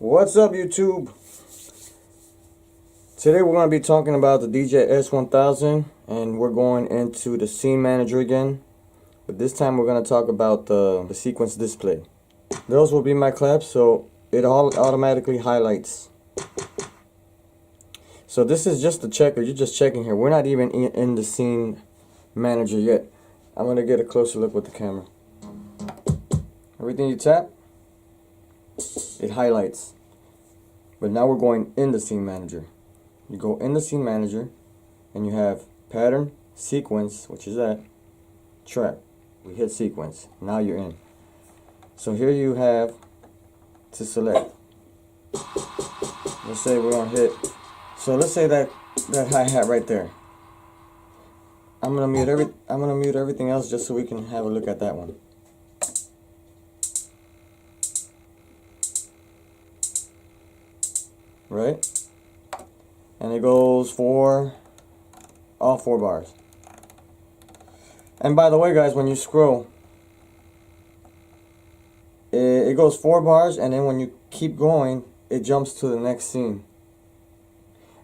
What's up, YouTube? Today we're going to be talking about the DJS-1000, and we're going into the scene manager again. But this time we're going to talk about the sequence display. Those will be my claps, so it all automatically highlights. So this is just the checker. You're just checking here. We're not even in the scene manager yet. I'm going to get a closer look with the camera. Everything you tap, it highlights. But now we're going in the scene manager. You go in the scene manager and you have pattern, sequence, which is that, track. We hit sequence. Now you're in. So here you have to select. Let's say we're gonna hit. So let's say that hi-hat right there. I'm gonna mute everything else just so we can have a look at that one. Right? And it goes for all 4 bars. And by the way, guys, when you scroll, it goes 4 bars, and then when you keep going, it jumps to the next scene.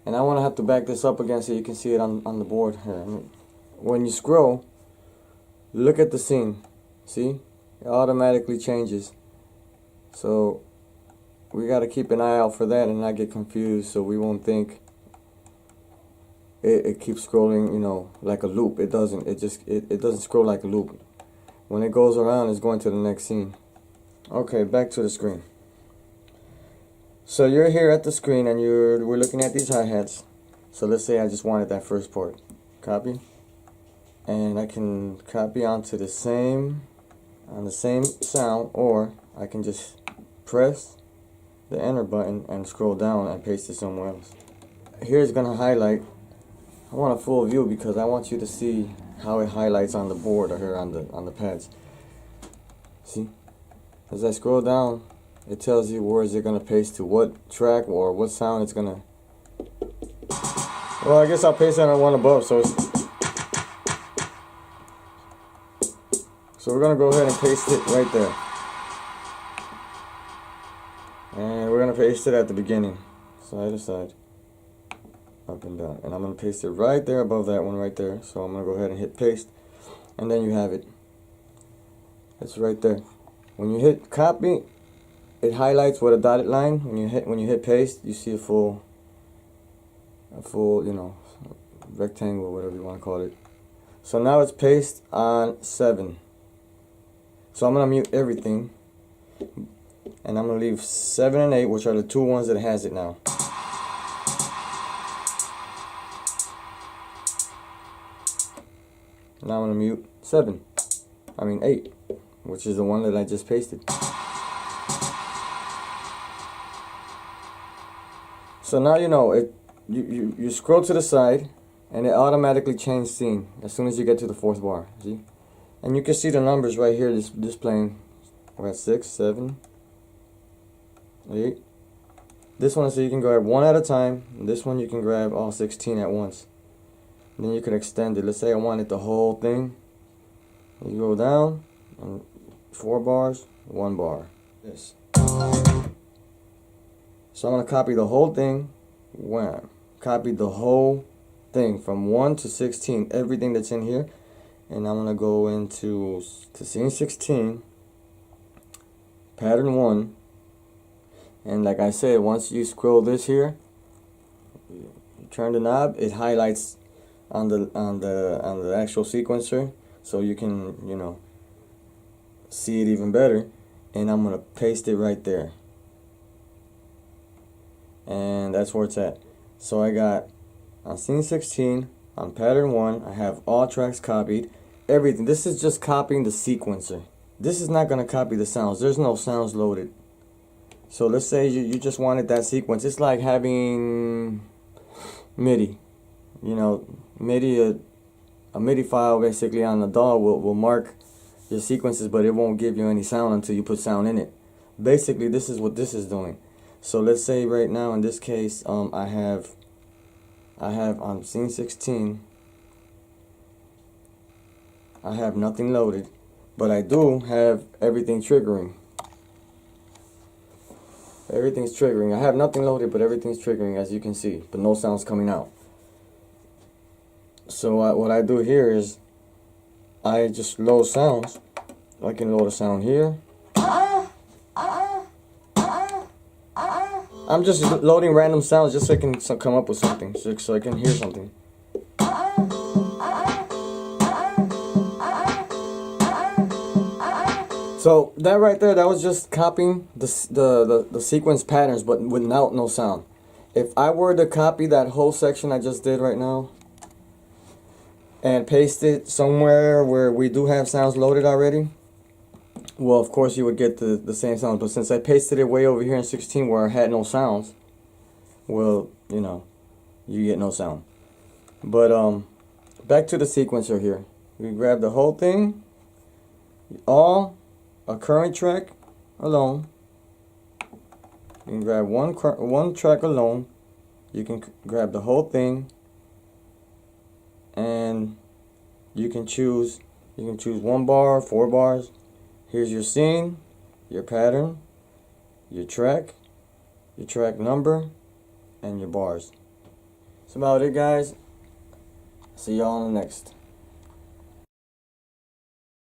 And I want to have to back this up again so you can see it on the board here. When you scroll, look at the scene. See? It automatically changes. So we got to keep an eye out for that and not get confused, so we won't think it keeps scrolling, you know, like a loop. It doesn't. It doesn't scroll like a loop. When it goes around, it's going to the next scene. Okay, back to the screen. So you're here at the screen and we're looking at these hi-hats. So let's say I just wanted that first part. Copy. And I can copy onto the same sound, or I can just press the enter button and scroll down and paste it somewhere else. Here's gonna highlight. I want a full view because I want you to see how it highlights on the board or here on the pads. See? As I scroll down, it tells you where is it gonna paste to, what track or what sound it's gonna. Well, I guess I'll paste it on one above, so we're gonna go ahead and paste it right there. And we're going to paste it at the beginning, side to side, up and down. And I'm going to paste it right there above that one right there. So I'm going to go ahead and hit paste, and then you have it. It's right there. When you hit copy, it highlights with a dotted line. When you hit paste, you see a full, you know, rectangle, whatever you want to call it. So now it's paste on 7. So I'm going to mute everything. And I'm going to leave 7 and 8, which are the 2 ones that has it now. Now I'm going to mute 8, which is the one that I just pasted. So now you know, you scroll to the side, and it automatically changes scene as soon as you get to the 4th bar. See? And you can see the numbers right here displaying. We're at 6, 7, 8. This one, so you can grab one at a time. This one you can grab all 16 at once. And then you can extend it. Let's say I wanted the whole thing. You go down, and 4 bars, 1 bar. This. So I'm gonna copy the whole thing. Wham! Copy the whole thing from 1 to 16. Everything that's in here, and I'm gonna go into scene 16, pattern 1. And like I said, once you scroll this here, you turn the knob, it highlights on the actual sequencer, so you can, you know, see it even better. And I'm gonna paste it right there, and that's where it's at. So I got on scene 16, on pattern 1, I have all tracks copied, everything. This is just copying the sequencer. This is not gonna copy the sounds. There's no sounds loaded. So let's say you just wanted that sequence. It's like having MIDI. You know, MIDI, a MIDI file basically on the DAW will mark your sequences, but it won't give you any sound until you put sound in it. Basically, this is what this is doing. So let's say right now in this case, I have on scene 16, I have nothing loaded, but I do have everything triggering. Everything's triggering. I have nothing loaded, but everything's triggering, as you can see, but no sounds coming out. So what I do here is I just load sounds. I can load a sound here. I'm just loading random sounds just so I can come up with something, so I can hear something. So that right there, that was just copying the sequence patterns, but without no sound. If I were to copy that whole section I just did right now and paste it somewhere where we do have sounds loaded already, well, of course you would get the same sounds. But since I pasted it way over here in 16 where I had no sounds, well, you know, you get no sound. But back to the sequencer here. We grab the whole thing, all a current track alone. You can grab one track alone. You can grab the whole thing, and you can choose 1 bar, 4 bars. Here's your scene, your pattern, your track number, and your bars. That's about it, guys. See y'all on the next.